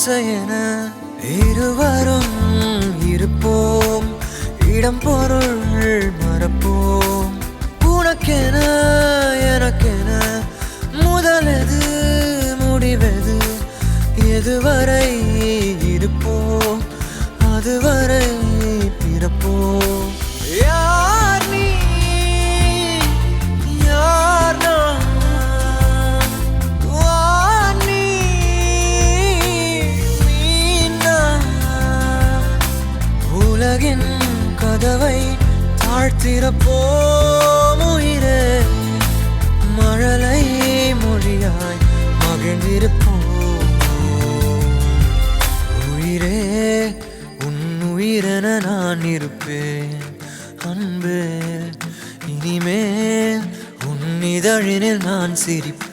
திசையென இருவரும் இருப்போம், இடம் பொருள் மறப்போம். உனக்கென எனக்கென முதலெது முடிவெது, எதுவரை இருப்போம் அதுவரை பிறப்போம். யார் நீ யார் நான், வார் நீ நான். உலகின் கதவை தாழ்த்திறப்போம் உயிரே, மழலை மொழியாய் மகிழ்ந்திருப்போம். உயிரே உன் உயிரென நான் இருப்பேன் அன்பே, இனிமேல் உன் இதழினில் நான் சிரிப்பேன்.